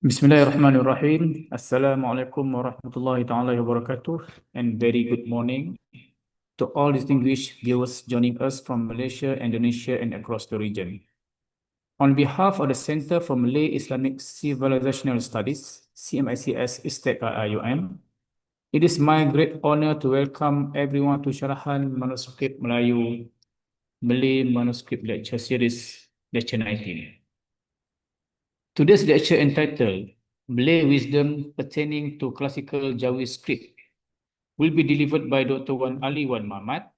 Bismillahirrahmanirrahim. Assalamualaikum warahmatullahi taala wabarakatuh, and very good morning to all distinguished viewers joining us from Malaysia, Indonesia, and across the region. On behalf of the Center for Malay-Islamic Civilizational Studies, CMICS ISTAC-IIUM, it is my great honor to welcome everyone to Syarahan Manuskrip Melayu Malay Manuskrip Lecture Series, Lecture 19. Today's lecture entitled Malay Wisdom Pertaining to Classical JAWI Script will be delivered by Dr. Wan Ali Wan Mamat,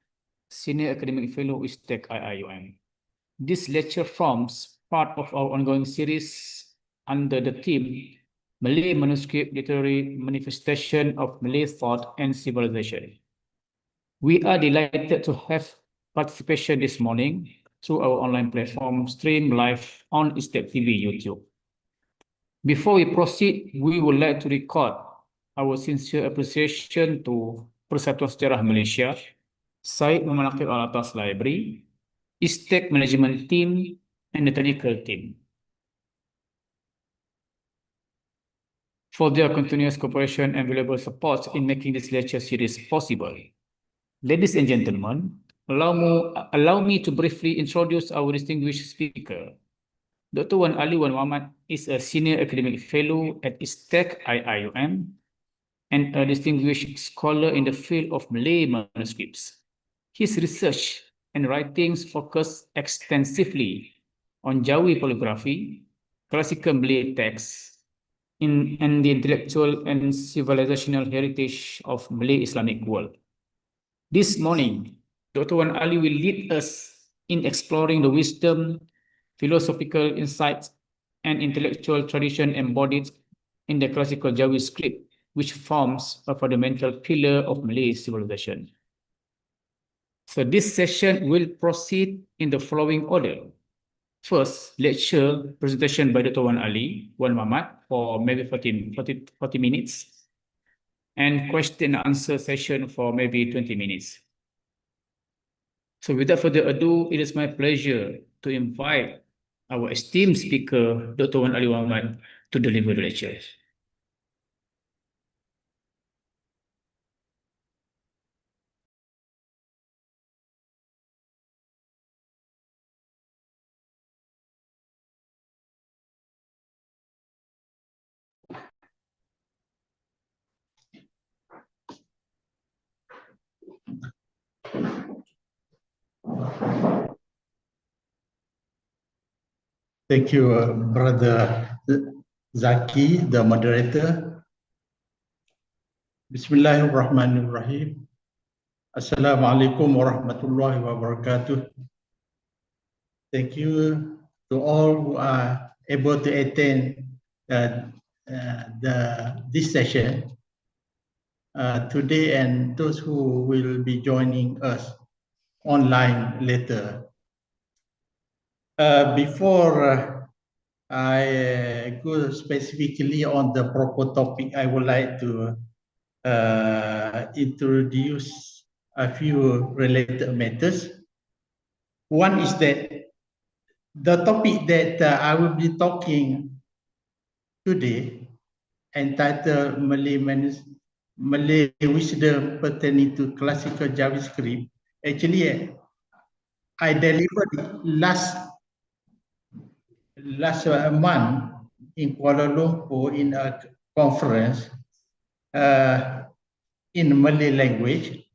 Senior Academic Fellow ISTAC-IIUM. This lecture forms part of our ongoing series under the theme Malay Manuscript Literary Manifestation of Malay Thought and Civilization. We are delighted to have participation this morning through our online platform stream live on ISTAC TV YouTube. Before we proceed, we would like to record our sincere appreciation to Persatuan Sejarah Malaysia, Syed Muhammad Naqib Al-Atas Library, ISTAC Management Team, and the technical team for their continuous cooperation and valuable support in making this lecture series possible. Ladies and gentlemen, allow me to briefly introduce our distinguished speaker. Dr. Wan Ali Wan Mamat is a Senior Academic Fellow at ISTAC-IIUM and a distinguished scholar in the field of Malay manuscripts. His research and writings focus extensively on JAWI polygraphy, classical Malay texts, and the intellectual and civilizational heritage of Malay Islamic world. This morning, Dr. Wan Ali will lead us in exploring the wisdom, philosophical insights, and intellectual tradition embodied in the classical JAWI script, which forms a fundamental pillar of Malay civilization. So this session will proceed in the following order. First, lecture presentation by Dr. Wan Ali Wan Mamat for maybe 40 minutes, and question and answer session for maybe 20 minutes. So without further ado, it is my pleasure to invite our esteemed speaker, Dr. Wan Ali Muhammad, to deliver the lecture. Thank you, Brother Zaki, the moderator. Bismillahirrahmanirrahim. Assalamualaikum warahmatullahi wabarakatuh. Thank you to all who are able to attend this session today, and those who will be joining us online later. Before I go specifically on the proper topic, I would like to introduce a few related matters. One is that the topic that I will be talking today, entitled Malay Wisdom Pertaining to Classical JavaScript, actually I delivered last month in Kuala Lumpur in a conference in Malay language,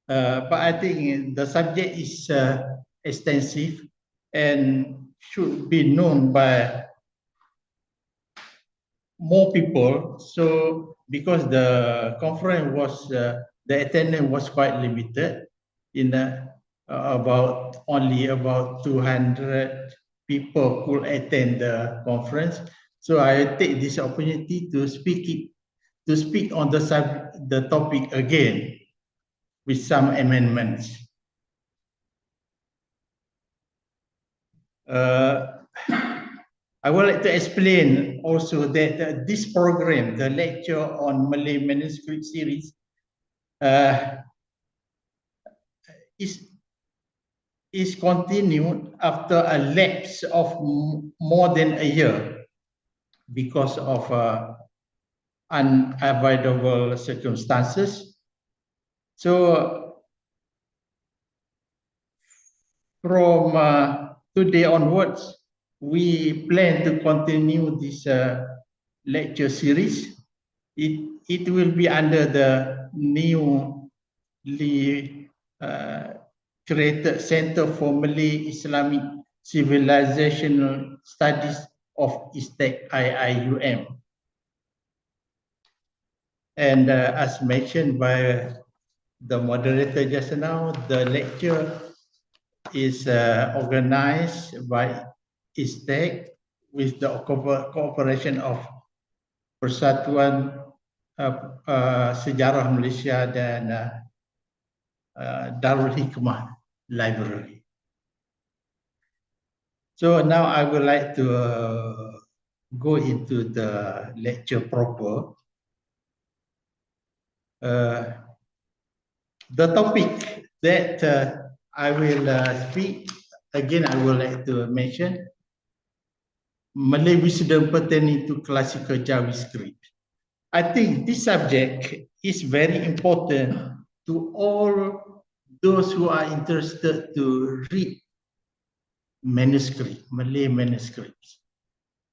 but I think the subject is extensive and should be known by more people. So because the conference was, the attendance was quite limited, in only about 200 people could attend the conference. So I take this opportunity to speak on the topic again with some amendments. I would like to explain also that this program, the lecture on Malay Manuscript series, is continued after a lapse of more than a year. because of unavoidable circumstances. So from today onwards, we plan to continue this lecture series. It will be under the newly created Center for Malay-Islamic Civilizational Studies of ISTAC-IIUM. And as mentioned by the moderator just now, the lecture is organized by ISTAC with the cooperation of Persatuan Sejarah Malaysia dan Darul Hikmah Library. So now I would like to go into the lecture proper. The topic that I will speak, again, I would like to mention Malay wisdom pertaining to classical JAWI script. I think this subject is very important to all those who are interested to read manuscript, Malay manuscripts,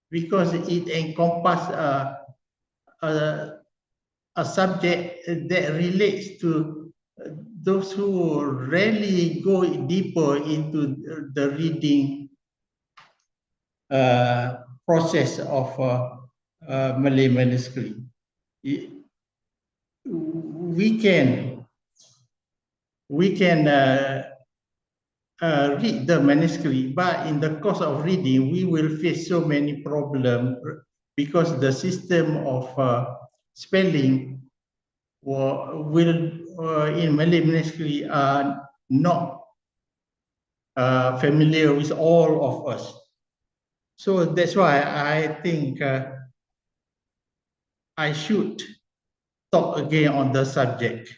because it encompasses a subject that relates to those who really go deeper into the reading process of Malay manuscript. We can read the manuscript, but in the course of reading, we will face so many problems because the system of spelling will in Malay manuscript are not familiar with all of us. So that's why I think I should talk again on the subject,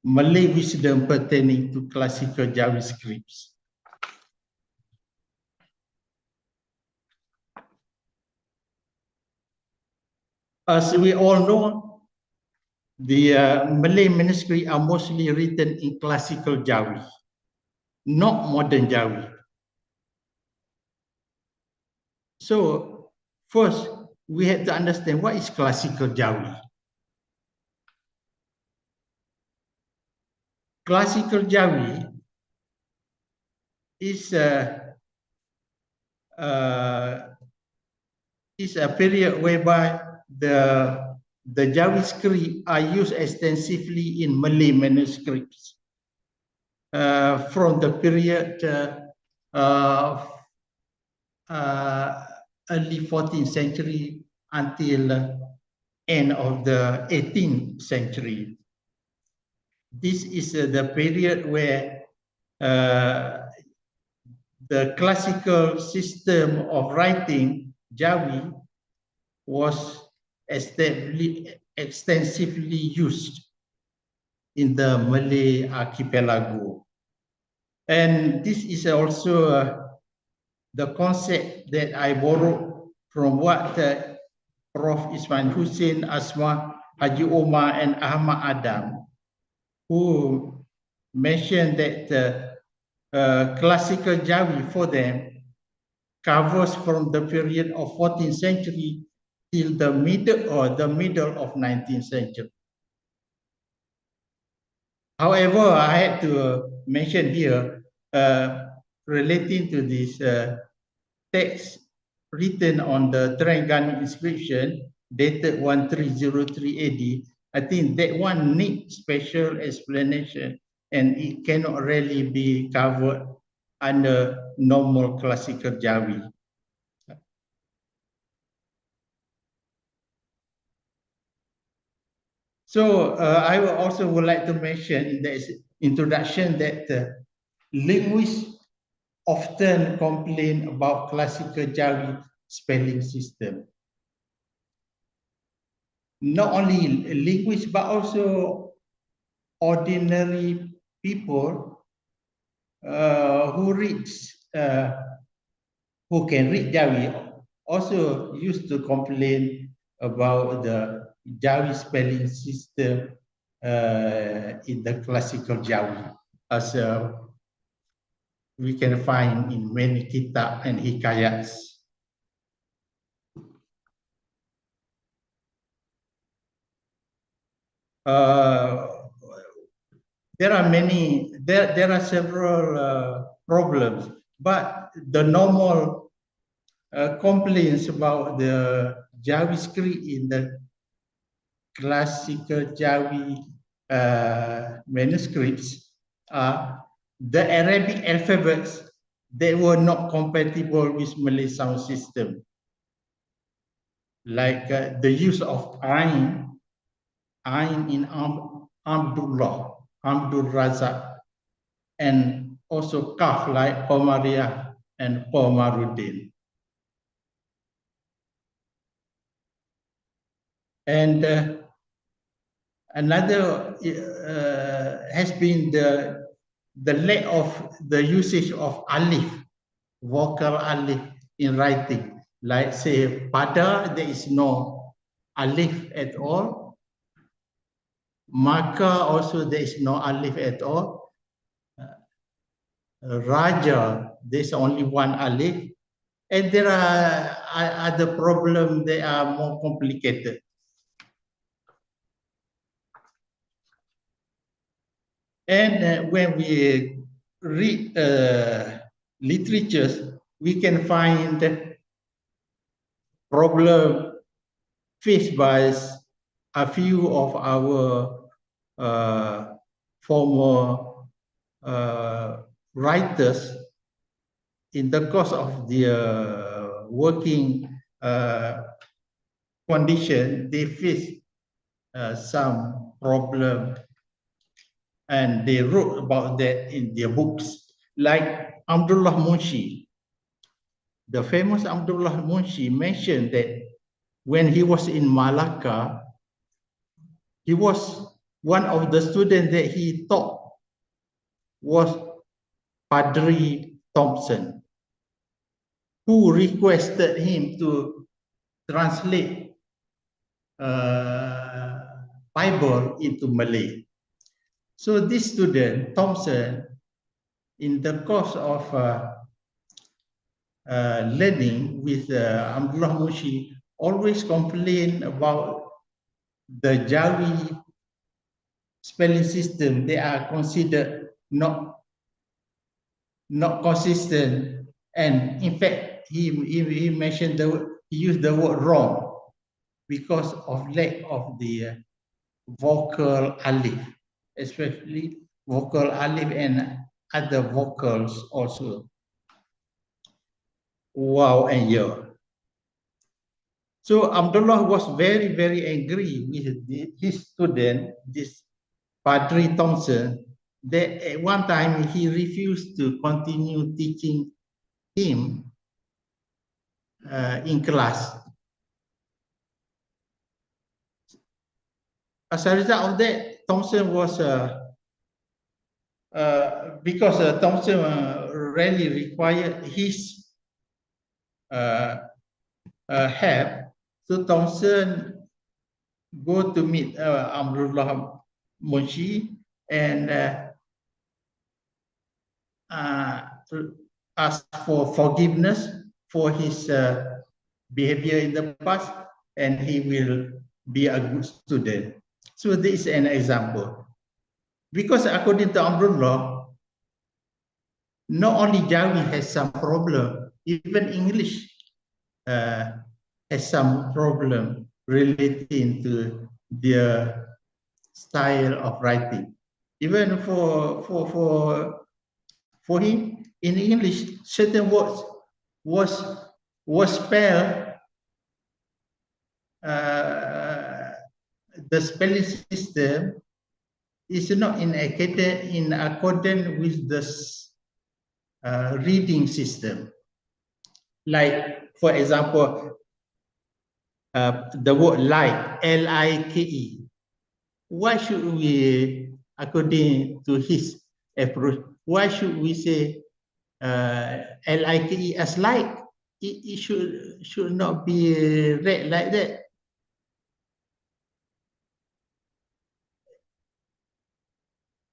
Malay wisdom pertaining to classical JAWI scripts. As we all know, the Malay manuscripts are mostly written in classical JAWI, not modern JAWI. So first, we have to understand what is classical JAWI. Classical JAWI is a period whereby the JAWI script are used extensively in Malay manuscripts from the period early 14th century until end of the 18th century. This is the period where the classical system of writing, JAWI, was extensively used in the Malay archipelago. And this is also the concept that I borrowed from what Prof. Ismail Hussein, Asma, Haji Omar, and Ahmad Adam, who mentioned that classical JAWI for them covers from the period of 14th century till the middle of 19th century. However, I had to mention here relating to this text written on the Terengganu inscription dated 1303 AD. I think that one needs special explanation and it cannot really be covered under normal classical JAWI. So I also would like to mention in the introduction that linguists often complain about classical JAWI spelling system. Not only linguists, but also ordinary people who can read JAWI also used to complain about the JAWI spelling system in the classical JAWI, as we can find in many kitab and hikayats. There are several problems, but the normal complaints about the JAWI script in the classical JAWI manuscripts are the Arabic alphabets. They were not compatible with Malay sound system, like the use of Ain in Abdullah, Abdul Razak, and also Kaf like Qamariah and Qamaruddin. And another has been the lack of the usage of alif, vocal alif in writing. Like say pada, there is no alif at all. Maka also there is no alif at all. Raja, there's only one alif. And there are other problems that are more complicated. And when we read literatures, we can find problem faced by a few of our former writers in the course of their working condition. They face some problem, and they wrote about that in their books. Like Abdullah Munshi, the famous Abdullah Munshi mentioned that when he was in Malacca, he was one of the students that he taught was Padre Thompson, who requested him to translate Bible into Malay. So this student, Thompson, in the course of learning with Abdullah Munshi, always complained about the JAWI spelling system. They are considered not consistent, and in fact, he mentioned he used the word wrong because of lack of the vocal alif, especially vocal alif and other vocals also. Wow and yeah. So Abdullah was very, very angry with his student, this Padre Thompson, that at one time he refused to continue teaching him in class. As a result of that, Thompson was because Thompson really required his help. So Thompson go to meet Abdullah Munshi and ask for forgiveness for his behavior in the past, and he will be a good student. So this is an example. Because according to Abdullah, not only JAWI has some problem, even English has some problem relating to their style of writing. Even for him, in English, certain words was spelled the spelling system is not in accordance with the reading system. Like, for example, the word like, L-I-K-E. Why should we, according to his approach, why should we say L-I-K-E as like? it should not be read like that.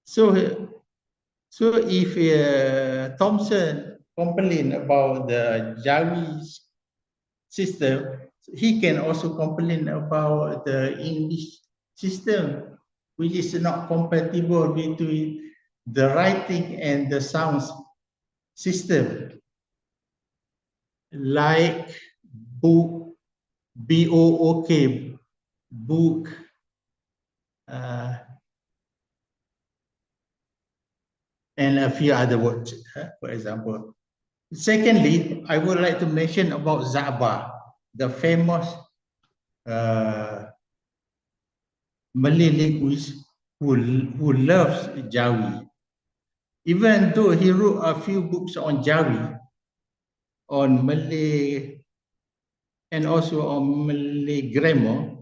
So if Thompson complain about the JAWI system, he can also complain about the English system, which is not compatible between the writing and the sounds system, like book, BOOK, book, and a few other words, for example. Secondly, I would like to mention about Zaba, the famous Malay linguist who loves JAWI. Even though he wrote a few books on JAWI, on Malay, and also on Malay grammar,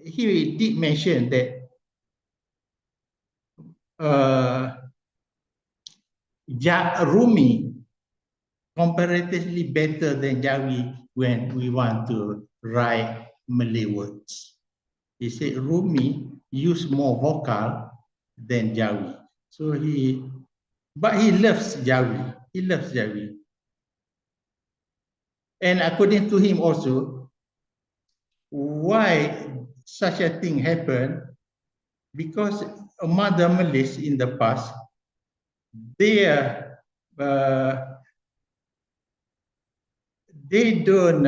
he did mention that Rumi comparatively better than JAWI when we want to write Malay words. He said Rumi use more vocal than JAWI. So but he loves JAWI. He loves JAWI. And according to him also, why such a thing happened? Because among the Malays in the past, they don't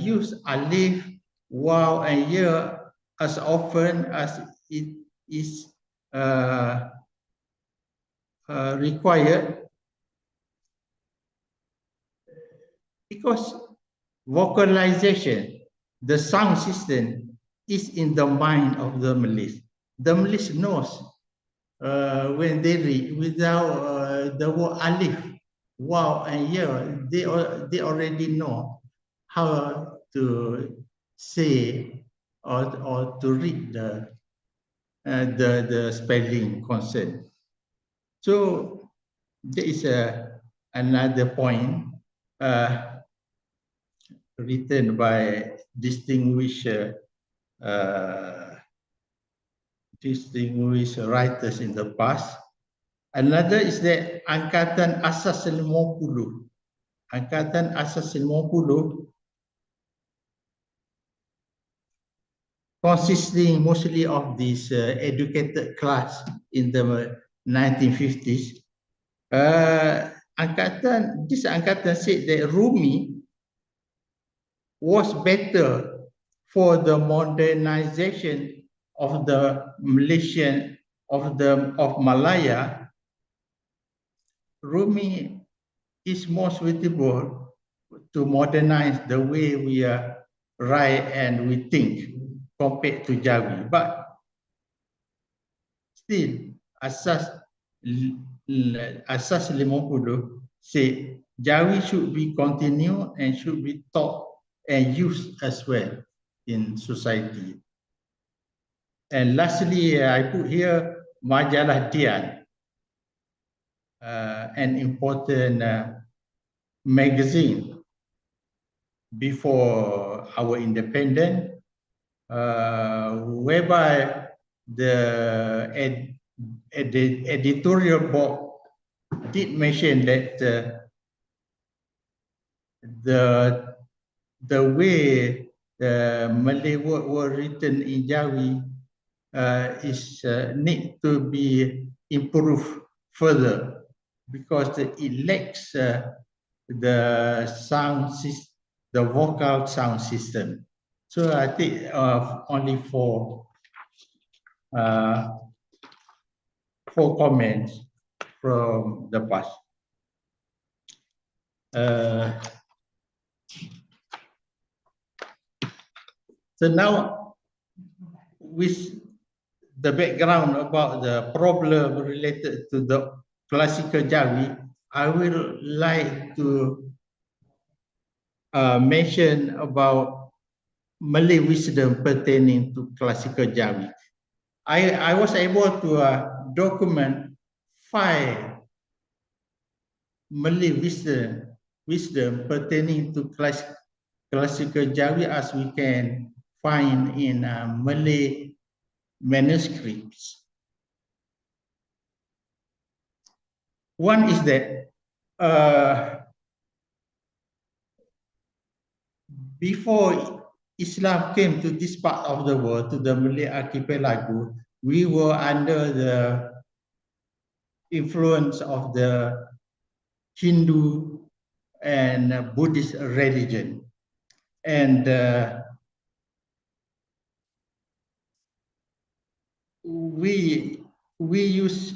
use alif, waw, and ya as often as it is required, because vocalization, the sound system, is in the mind of the Malays. The Malays knows when they read without the word alif, waw, and ya, they already know how to say or to read the spelling concern. So there is another point written by distinguished writers in the past. Another is that Angkatan Asas 50. Angkatan Asas 50 consisting mostly of this educated class in the 1950s. This Angkatan said that Rumi was better for the modernization of the Malaysian, of Malaya. Rumi is more suitable to modernize the way we write and we think compared to JAWI. But still, Asas 50 say JAWI should be continued and should be taught and used as well in society. And lastly, I put here Majalah Dian, an important magazine before our independence, whereby the editorial board did mention that the way the Malay word were written in JAWI is need to be improved further, because it lacks the sound system, the vocal sound system. So I think only four comments from the past. So now, with the background about the problem related to the classical JAWI, I will like to mention about Malay wisdom pertaining to classical JAWI. I was able to document 5 Malay wisdom pertaining to classical JAWI as we can find in Malay manuscripts. One is that before Islam came to this part of the world, to the Malay archipelago, we were under the influence of the Hindu and Buddhist religion. And we use,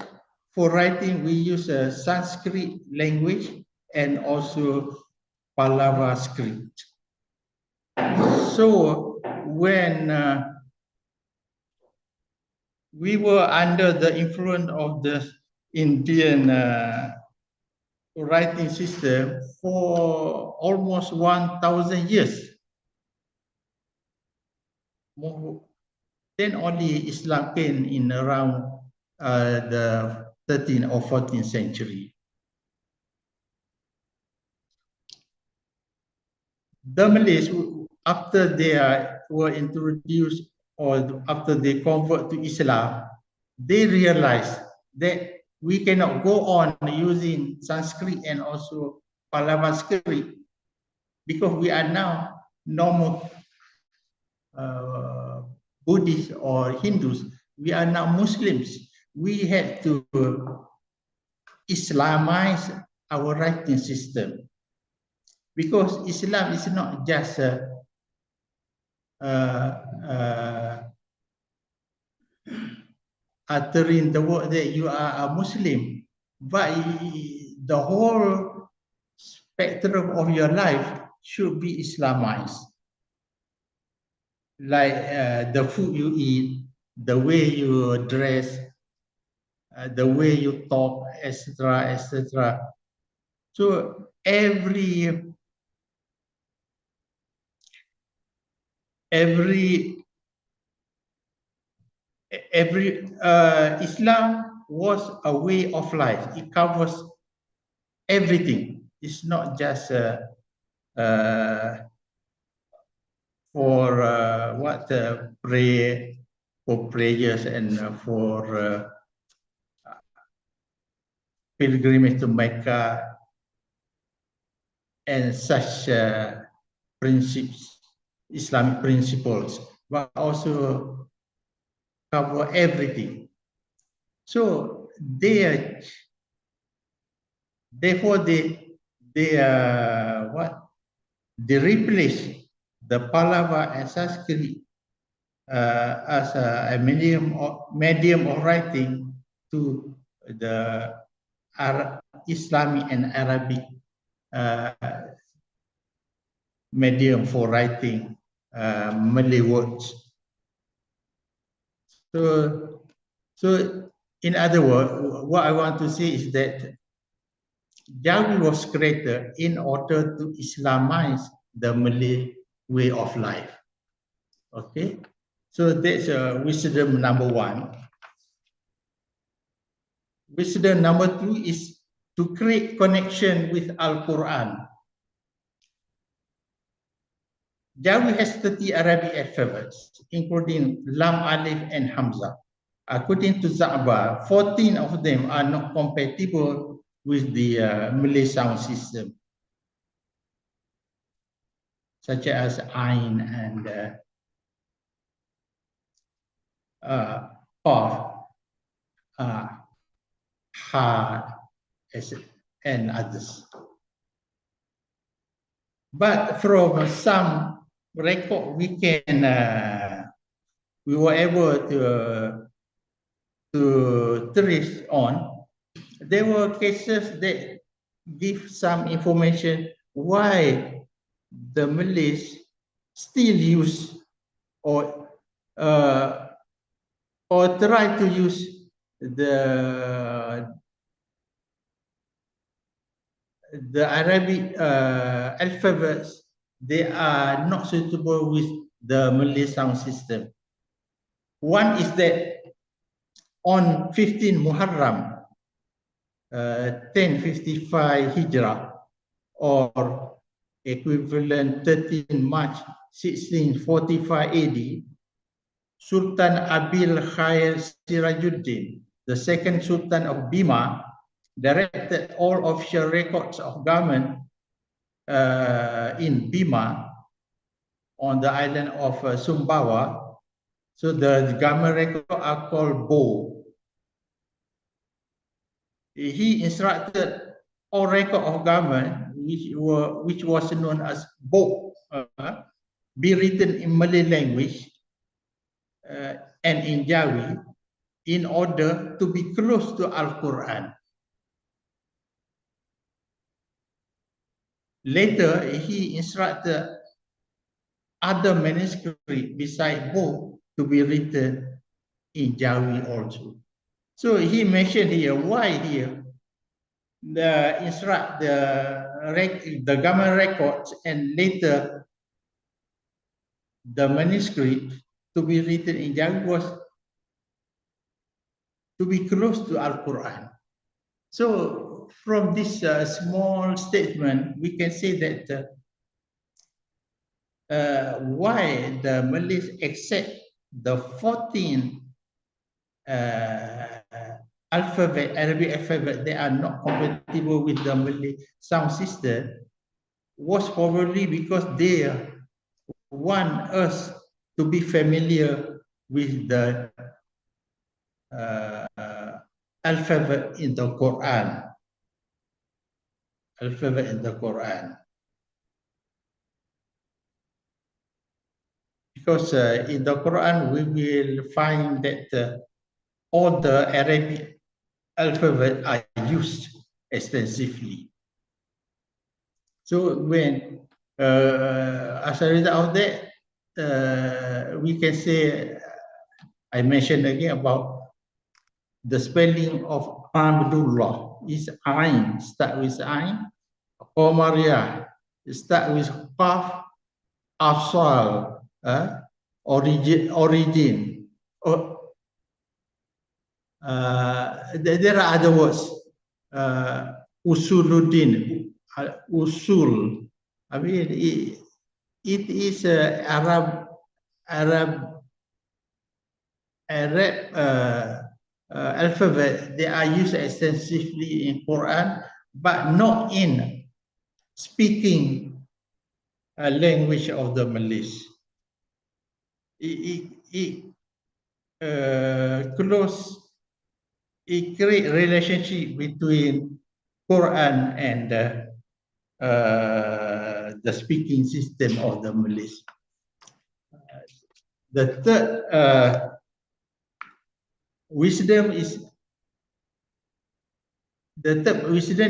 for writing, we use a Sanskrit language and also Pallava script. So when we were under the influence of the Indian writing system for almost 1,000 years, then only Islam came in around the 13th or 14th century. The Malays, after they were introduced or after they convert to Islam, they realized that we cannot go on using Sanskrit and also Pallava script because we are now normal Buddhists or Hindus. We are now Muslims. We had to Islamize our writing system. Because Islam is not just uttering the word that you are a Muslim, but the whole spectrum of your life should be Islamized. Like the food you eat, the way you dress, the way you talk, etc., etc. So every Islam was a way of life. It covers everything. It's not just for pray for prayers and for pilgrimage to Mecca and such principles, Islamic principles, but also cover everything. So therefore they replace the Pallava and Sanskrit as a medium of writing to the Islamic and Arabic medium for writing Malay words. So in other words, what I want to say is that JAWI was created in order to Islamize the Malay way of life. Okay, so that's wisdom number one. Wisdom number two is to create connection with Al-Quran. JAWI has 30 Arabic alphabets, including Lam, Alif, and Hamza. According to Za'ba, 14 of them are not compatible with the Malay sound system, such as Ain and Qaf, Ha, and others. But from some record, we were able to trace on. There were cases that give some information why the Malays still use or try to use the Arabic alphabets. They are not suitable with the Malay sound system. One is that on 15 Muharram, 1055 Hijrah, or equivalent 13 March 1645 AD, Sultan Abil Khair Sirajuddin, the second Sultan of Bima, directed all official records of government in Bima on the island of Sumbawa. So the government records are called Bo. He instructed all record of government, which was known as Bo, be written in Malay language and in Jawi, in order to be close to Al-Quran. Later, he instructed other manuscripts beside Bo to be written in Jawi also. So he mentioned here why here the instruct the government records and later the manuscript to be written in Jawi was to be close to Al-Quran. So from this small statement, we can say that why the Malays accept the 14 alphabet, Arabic alphabet, they are not compatible with the Malay sound system, was probably because they want us to be familiar with the alphabet in the Quran. Alphabet in the Quran. Because in the Quran, we will find that all the Arabic alphabet are used extensively. So when, as a result of that, we can say, I mentioned again about the spelling of Abdullah is Ain, start with Ain. Qamariyah, start with Qaf, Asal, origin. There are other words, Usuluddin, Usul. I mean, it is Arab alphabet. They are used extensively in Quran, but not in speaking language of the Malays. It create relationship between Quran and the speaking system of the Malays. The third wisdom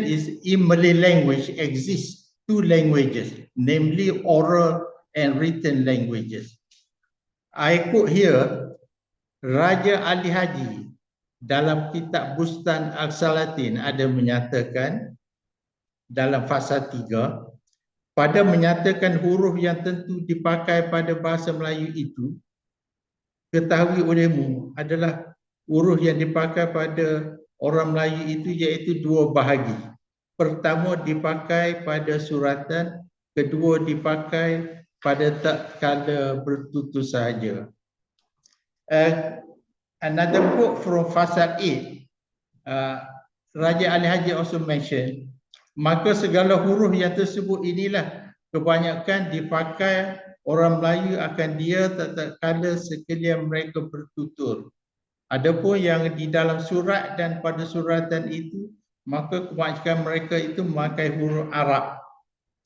is in Malay language exists two languages, namely oral and written languages. I quote here, Raja Ali Haji dalam kitab Bustan Al-Salatin ada menyatakan dalam fasa 3, pada menyatakan huruf yang tentu dipakai pada bahasa Melayu itu, ketahui olehmu adalah huruf yang dipakai pada orang Melayu itu iaitu dua bahagi. Pertama dipakai pada suratan, kedua dipakai pada tatkala bertutur sahaja. Another quote from Fasal 8, Raja Ali Haji also mentioned, maka segala huruf yang tersebut inilah kebanyakan dipakai orang Melayu akan dia tatkala sekalian mereka bertutur. Adapun yang di dalam surat dan pada suratan itu, maka kebanyakan mereka itu memakai huruf Arab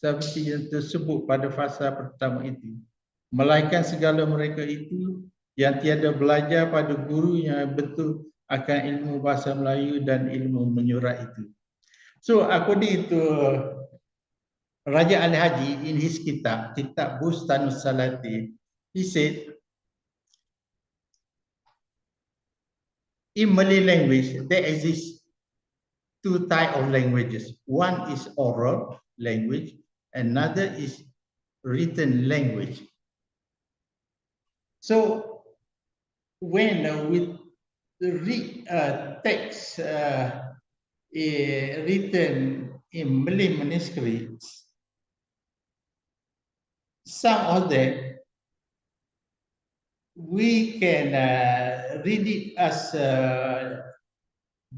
seperti yang tersebut pada fasa pertama itu. Melainkan segala mereka itu yang tiada belajar pada guru yang betul akan ilmu bahasa Melayu dan ilmu menyurat itu. So according to Raja Ali Haji in his kitab Bustanus Salatin, he said, in Malay language, there exists two types of languages. One is oral language, another is written language. So when we read text written in Malay manuscripts, some of them we can read it as the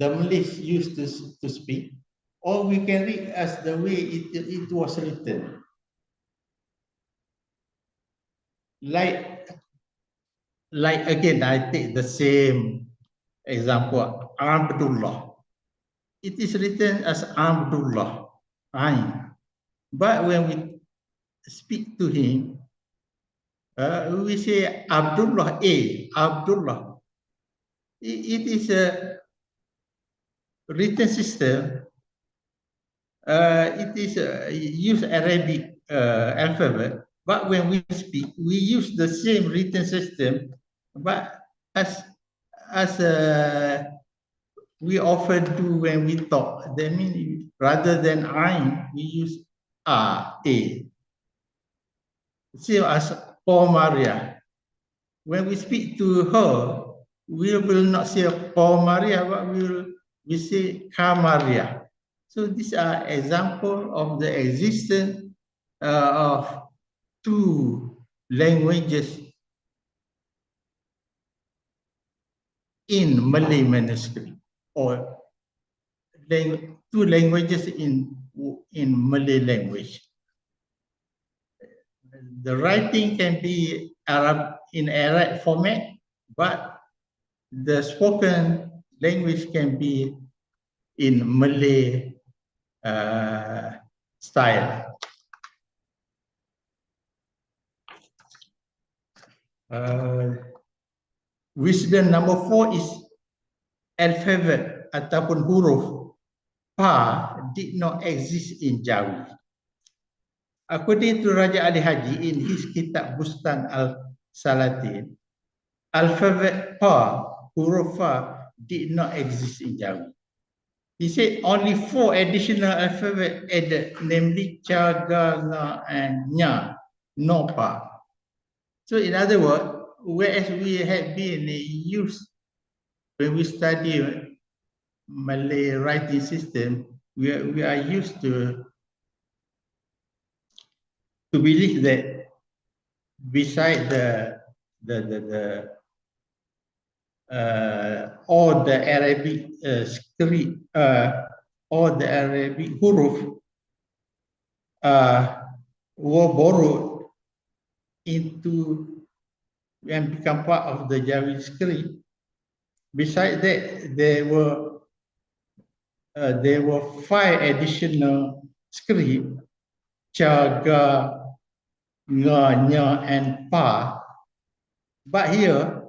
Malays used to speak, or we can read as the way it was written. Like again, I take the same example, Abdullah. It is written as Abdullah, Ain. But when we speak to him, we say Abdullah A, Abdullah. It is a written system. It is use Arabic alphabet, but when we speak, we use the same written system, but as we often do when we talk. That means rather than Ain, we use A. Same as Paul Maria. When we speak to her, we will not say Paul Maria, but we say Kamaria. So these are examples of the existence of two languages in Malay manuscript, or two languages in Malay language. The writing can be in Arab format, but the spoken language can be in Malay style. Wisdom number 4 is alphabet ataupun huruf Pa did not exist in Jawi. According to Raja Ali Haji in his kitab Bustan al-Salatin, alphabet Pa, huruf Pa did not exist in Jawi. He said only 4 additional alphabet added, namely Cha, Ga, Nga, and Nya, no Pa. So in other words, whereas we have been used when we study Malay writing system, we are used to believe that beside all the Arabic script, all the Arabic huruf were borrowed into and become part of the Jawi script. Besides that, there were 5 additional scripts: Cha, Ga, Nga, Nya, and Pa. But here,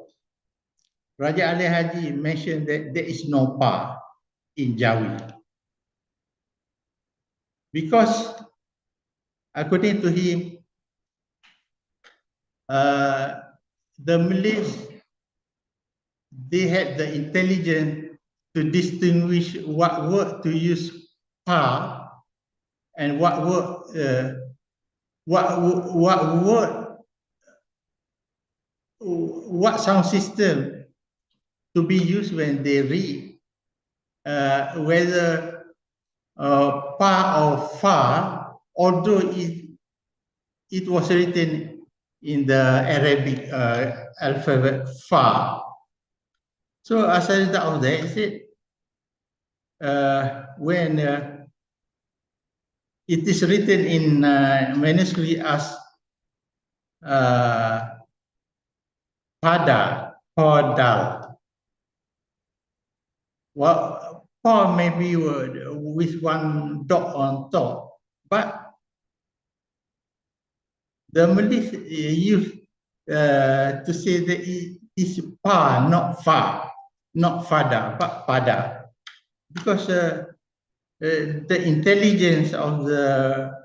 Raja Ali Haji mentioned that there is no Pa in Jawi. Because according to him, the Malays, they had the intelligence to distinguish what word to use Pa and what word what sound system to be used when they read, whether Pa or Fa, although it was written in the Arabic alphabet Fa. So as a result of that, he said, when it is written in manuscript as Pada, Podal. Well, Pa maybe with one dot on top, but the Malays used to say that it is Pa, not Fa, not Fada, but Pada, because the intelligence of the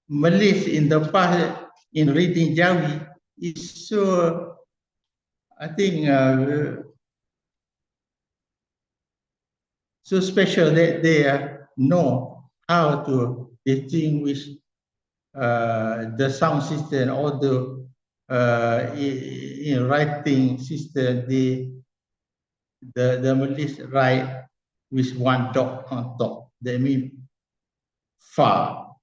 Malays in the past in reading Jawi is so, I think, so special that they know how to distinguish the sound system, although in writing system, the Malays write with one dot on top. That means far.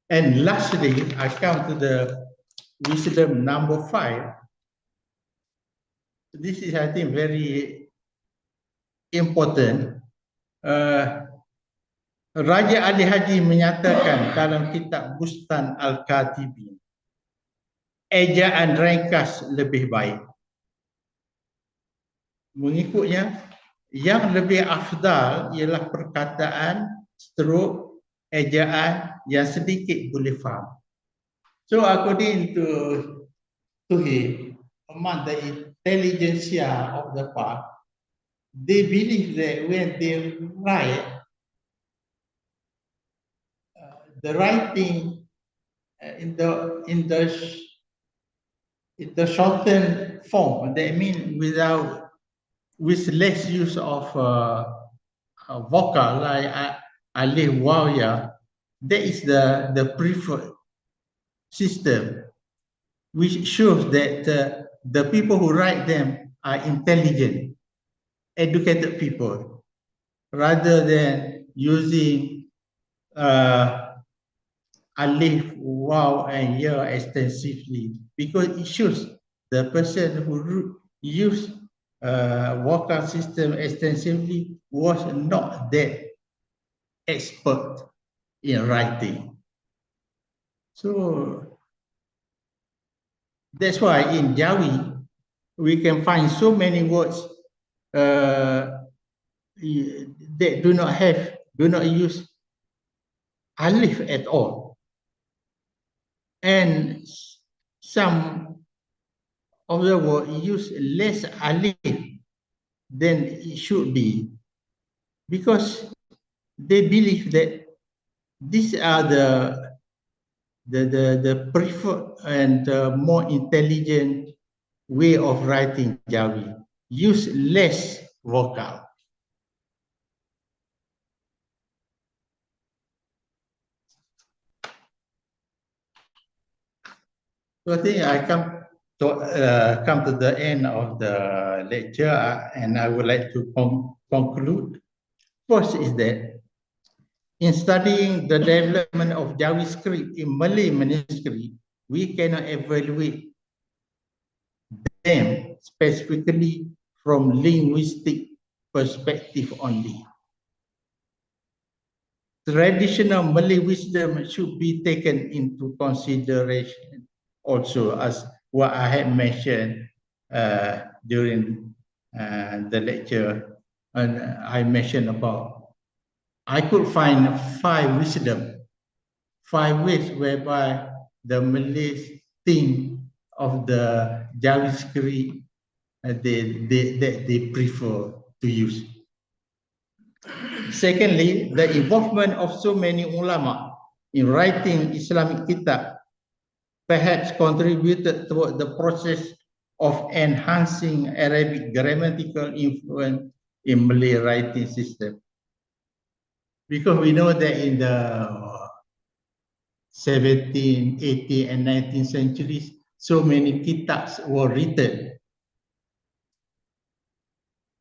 And lastly, I come to the wisdom number 5. This is, I think, very important. Raja Ali Haji menyatakan dalam kitab Bustan Al-Khatibin, ejaan ringkas lebih baik. Mengikutnya, yang lebih afdal ialah perkataan, strok, ejaan yang sedikit boleh faham. So according to him, among the intelligentsia of the past, they believe that when they write, the writing in the shortened form, that means with less use of vocal like alif waw ya, that is the preferred system, which shows that the people who write them are intelligent, educated people, rather than using alif, waw, and ya extensively, because it shows the person who used vocal system extensively was not that expert in writing. So that's why in JAWI we can find so many words that do not use alif at all, and some of the words use less alif than it should be, because they believe that these are the preferred and more intelligent way of writing JAWI. Use less vocal. So I think I come to the end of the lecture, and I would like to conclude. First is that in studying the development of JAWI script in Malay manuscript, we cannot evaluate them specifically from linguistic perspective only. Traditional Malay wisdom should be taken into consideration also, as what I had mentioned during the lecture, and I mentioned about, I could find 5 wisdom, 5 ways whereby the Malays think of the JAWI script they prefer to use. Secondly, the involvement of so many ulama in writing Islamic kitab perhaps contributed toward the process of enhancing Arabic grammatical influence in Malay writing system. Because we know that in the 17th, 18th, and 19th centuries, so many kitabs were written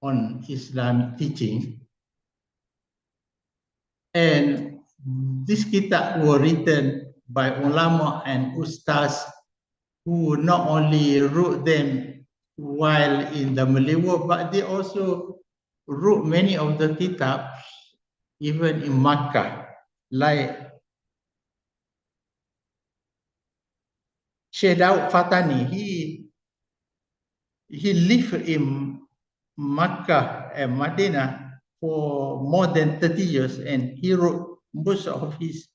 on Islamic teaching. And these kitab were written by ulama and ustaz who not only wrote them while in the Malay world, but they also wrote many of the kitabs even in Makkah, like Syekh Daud Fatani. He lived in Makkah and Madinah for more than 30 years, and he wrote most of his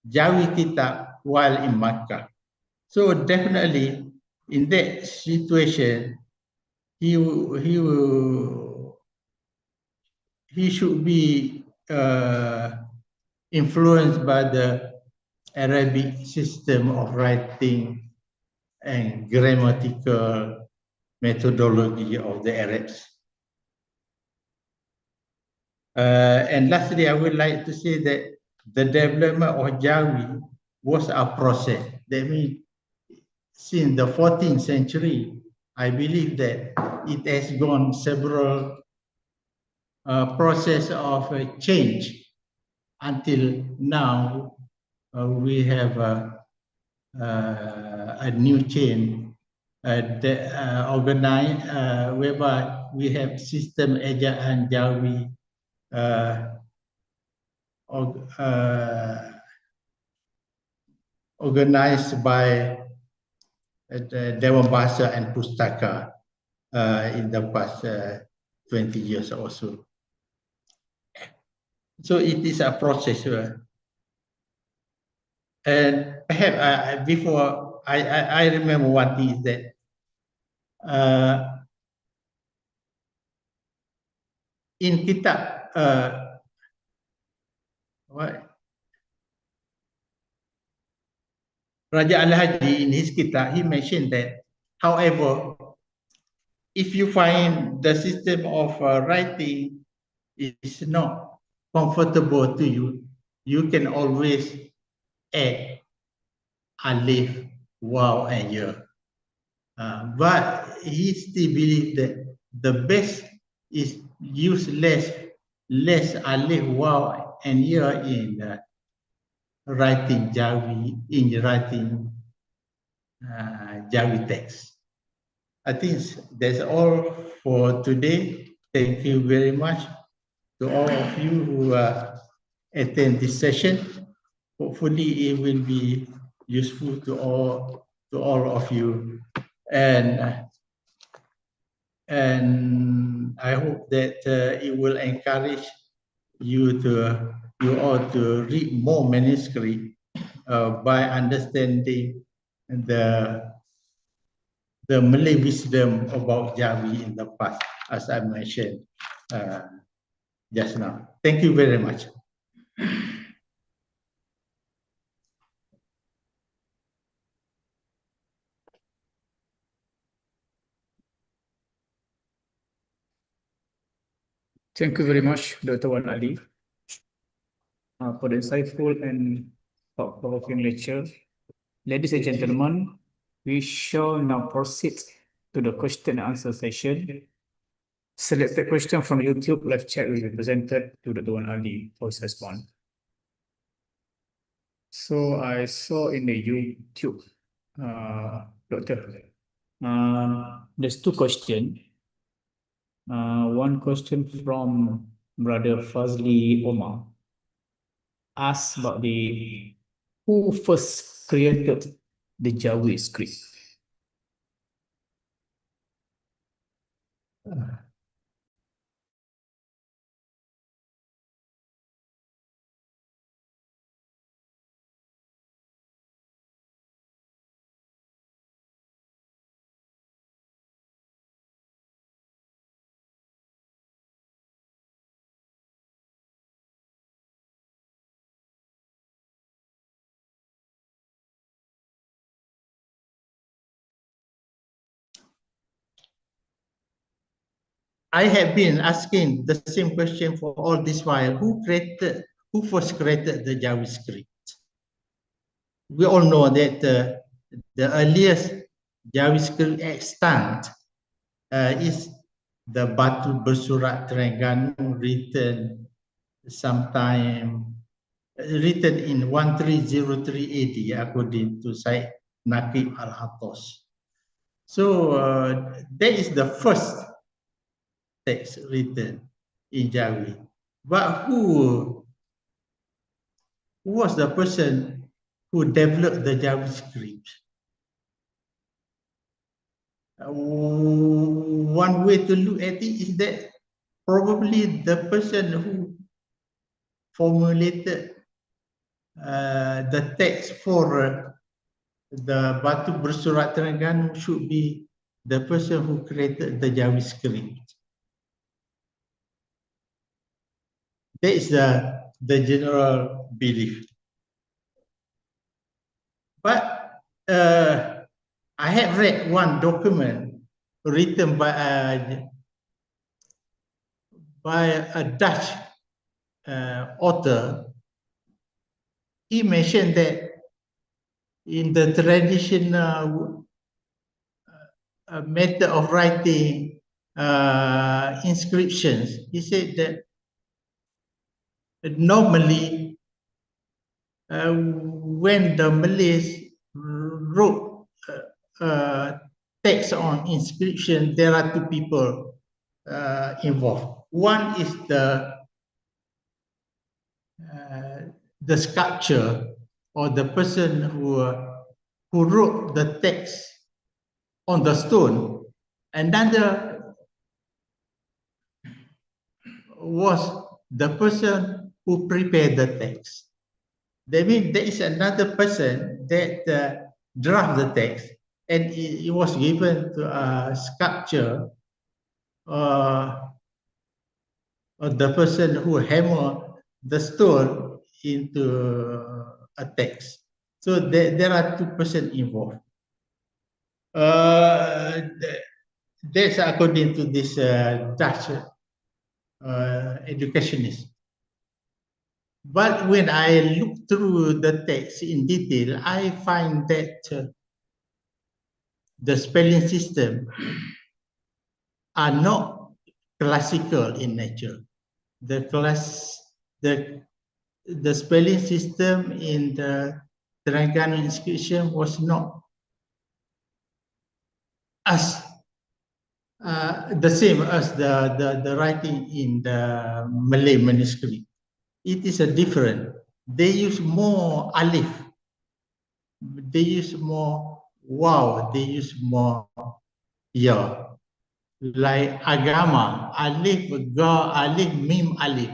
JAWI kitab while in Makkah. So definitely in that situation, he should be influenced by the Arabic system of writing and grammatical methodology of the Arabs. And lastly, I would like to say that the development of JAWI was a process. That means since the 14th century, I believe that it has gone several process of change until now. We have a new chain organized whereby we have system ejaan JAWI organized by the Dewan Bahasa and Pustaka in the past 20 years or so. So it is a process. And perhaps before, I remember one thing is that in kitab, Raja Al-Haji, in his kitab, he mentioned that, however, if you find the system of writing is not comfortable to you, you can always add alif, waw, and ya. But he still believes that the best is use less alif, waw, and ya in writing JAWI, in writing JAWI text. I think that's all for today. Thank you very much to all of you who attend this session. Hopefully it will be useful to all of you, and I hope that it will encourage you all to read more manuscript by understanding the Malay wisdom about JAWI in the past, as I mentioned just now. Thank you very much. Thank you very much, Dr. Wan Ali, for the insightful and thought-provoking lecture. Ladies and gentlemen, we shall now proceed to the question and answer session. Selected question from YouTube live chat will be presented to Dr. Wan Ali for his response. So I saw in the YouTube, Doctor, there's two questions. One question from Brother Fazli Omar asks about who first created the JAWI script. I have been asking the same question for all this while. Who first created the JAWI script? We all know that the earliest JAWI script extant is the Batu Bersurat Terengganu, written in 1303 AD, according to Syed Naqib Al-Hatos. So that is the first text written in JAWI. But who was the person who developed the JAWI script? One way to look at it is that probably the person who formulated the text for the Batu Bersurat Terengganu should be the person who created the JAWI script. That is the general belief. But I have read one document written by a Dutch author. He mentioned that in the traditional method of writing inscriptions. He said that normally when the Malays wrote text on inscription, there are two people involved. One is the sculptor or the person who wrote the text on the stone. Another was the person who prepared the text. That means there is another person that draft the text, and it was given to a sculpture or the person who hammer the stone into a text. So there are two persons involved. That's according to this Dutch educationist. But when I look through the text in detail, I find that the spelling system are not classical in nature. The spelling system in the Terengganu inscription was not as the same as the writing in the Malay manuscript. It is a different. They use more alif. They use more wow. They use more ya. Like agama, alif, ga, alif, mim, alif.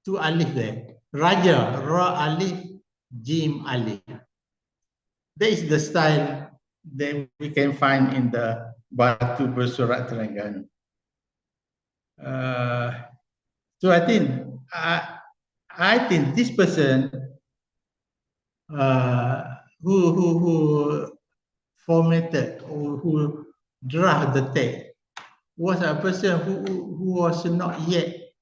Two alif there. Raja, ra, alif, jim, alif. That is the style that we can find in the Batu Bersurat Terengganu. So I think this person who formatted or who draft the text was a person who was not yet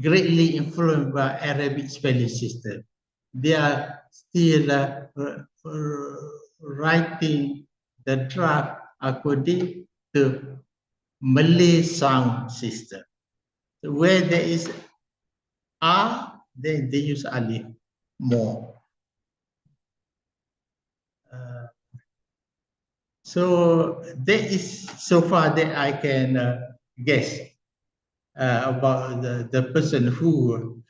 greatly influenced by Arabic spelling system. They are still writing the draft according to Malay sound system. Where there is A, then they use alif more. So that is so far that I can guess about the person who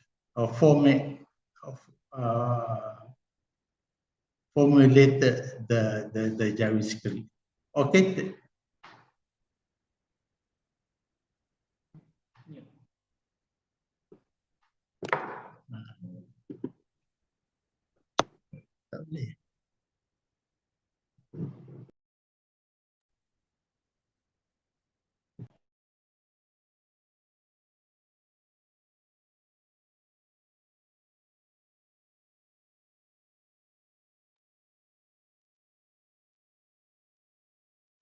formulated the JAWI script. Okay.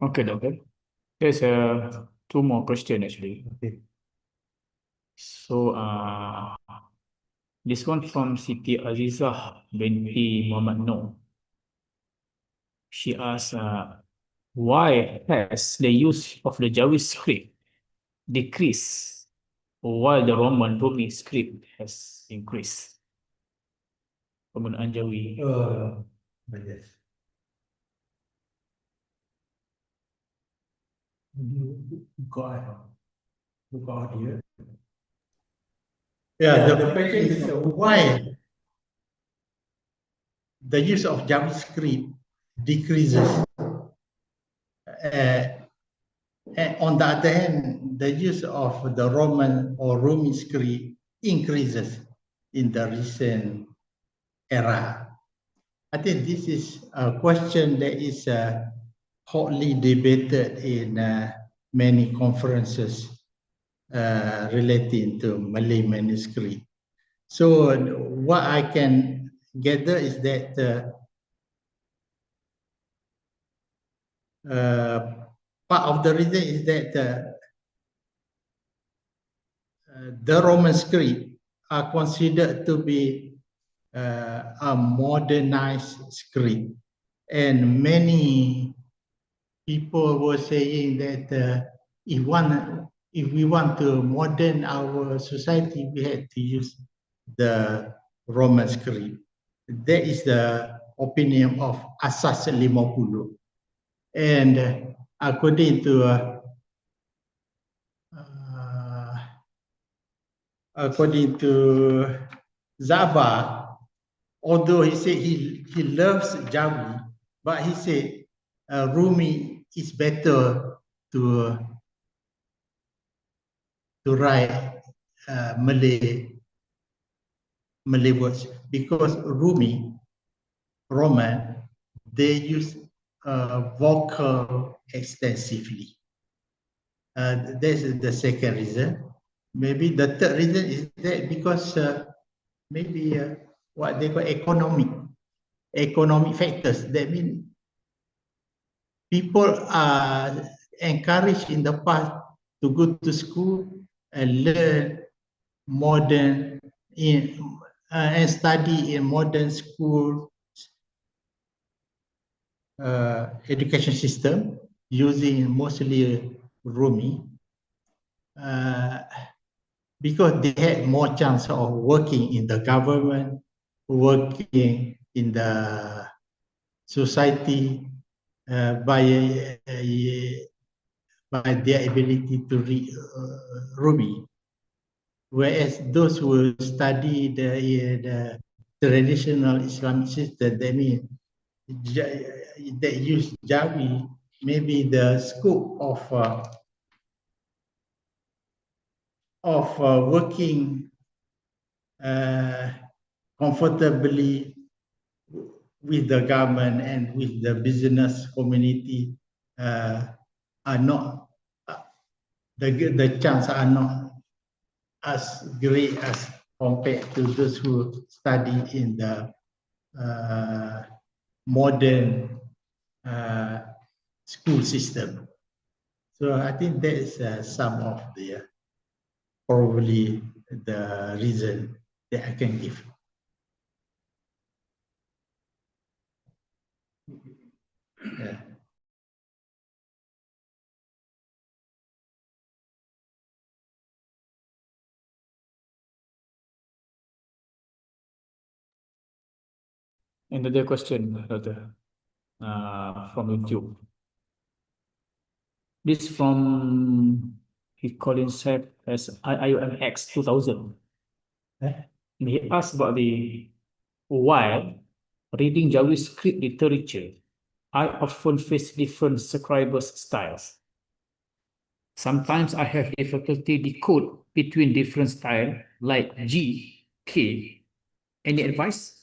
Okay, doctor. There's two more questions actually. Okay. So this one from Siti Azizah binti Muhammad Noor. She asks, why has the use of the Jawi script decreased while the Roman script has increased? Penggunaan Jawi. Yes. Buka audio. Yeah, the question is why the use of JavaScript decreases. And on the other hand, the use of the Roman or Roman script increases in the recent era. I think this is a question that is hotly debated in many conferences relating to Malay manuscript. So what I can gather is that part of the reason is that the Roman script are considered to be a modernized script, And many people were saying that if we want to modern our society, we had to use the Roman script. That is the opinion of Asas 50. And according to Zaba, although he said he loves JAWI, but he said Rumi is better to write Malay words, because Roman, they use vocal extensively. That's the second reason. Maybe the third reason is that because maybe what they call economic factors. That means people are encouraged in the past to go to school and learn modern and study in modern school education system using mostly Rumi, because they had more chance of working in the government, working in the society by their ability to read Rumi. Whereas those who study the traditional Islamic system, that means that use JAWI, maybe the scope of working comfortably with the government and with the business community are not the chance are not as great as compared to those who study in the modern school system. So I think that is some of the probably the reason that I can give. Yeah. Another question, from YouTube. This from, he called himself as IIUMX 2000. And he asked about while reading Jawi script literature, I often face different scribers' styles. Sometimes I have difficulty decode between different styles like G, K. Any advice?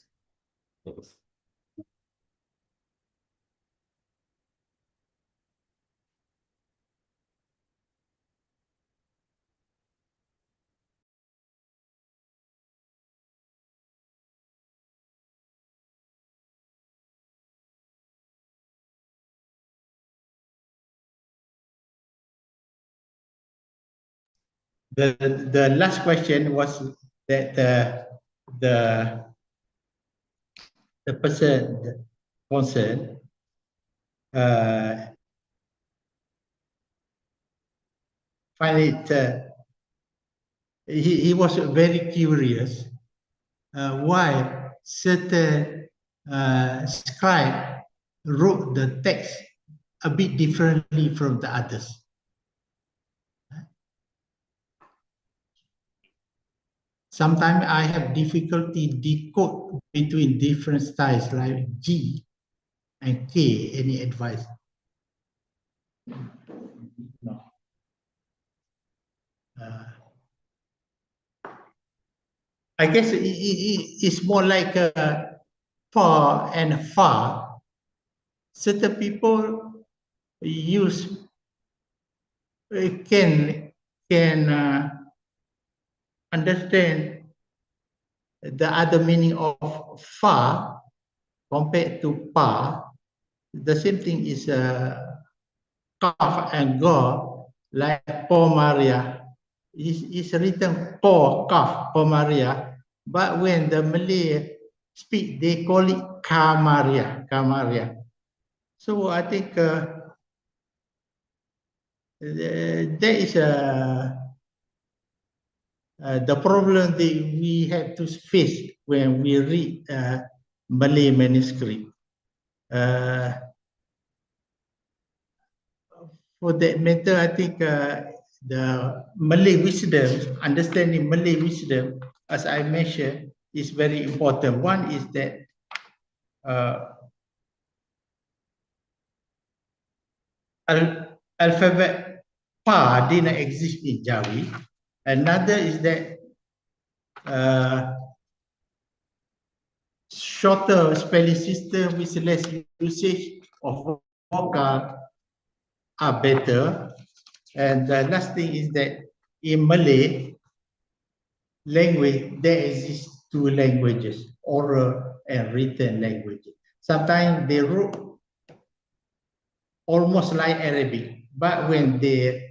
The last question was that the person concerned find it he was very curious why certain scribe wrote the text a bit differently from the others. Sometimes I have difficulty decode between different styles like G and K. Any advice? No. I guess it's more like far and far. Certain people use can understand the other meaning of far compared to pa. The same thing is kaf and go, like po Maria. It's written po kaf po Maria, but when the Malay speak, they call it ka Maria, ka Maria. So I think there is the problem that we have to face when we read Malay manuscript. For that matter, I think the Malay wisdom, understanding Malay wisdom, as I mentioned, is very important. One is that alphabet Pa didn't exist in Jawi. Another is that shorter spelling system with less usage of vocal are better. And the last thing is that in Malay language, there exist two languages, oral and written languages. Sometimes they wrote almost like Arabic, but when they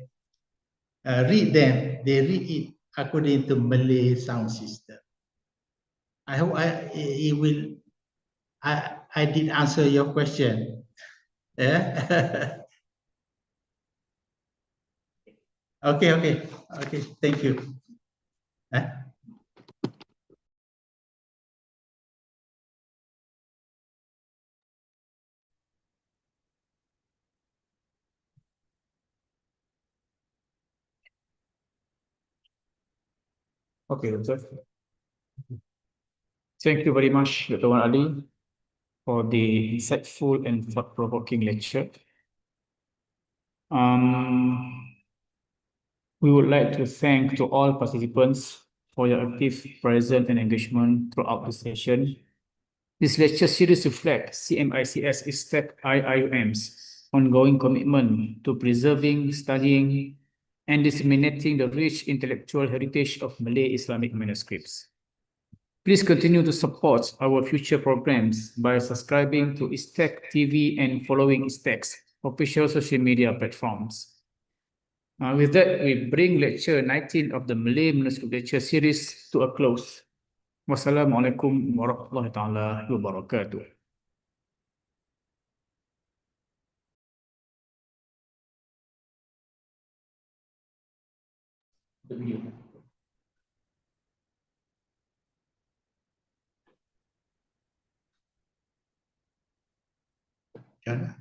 read them, they read it according to Malay sound system. I hope I did answer your question. Yeah. Okay. Thank you. Okay, Doctor. Thank you very much, Dr. Wan Ali, for the insightful and thought-provoking lecture. We would like to thank to all participants for your active presence and engagement throughout the session. This lecture series reflects CMICS ISTAC-IIUM's ongoing commitment to preserving, studying, and disseminating the rich intellectual heritage of Malay Islamic manuscripts. Please continue to support our future programs by subscribing to ISTAC TV and following ISTAC's official social media platforms. With that, we bring lecture 19 of the Malay Manuscript Lecture Series to a close. Wassalamualaikum warahmatullahi taala wabarakatuh. Jangan.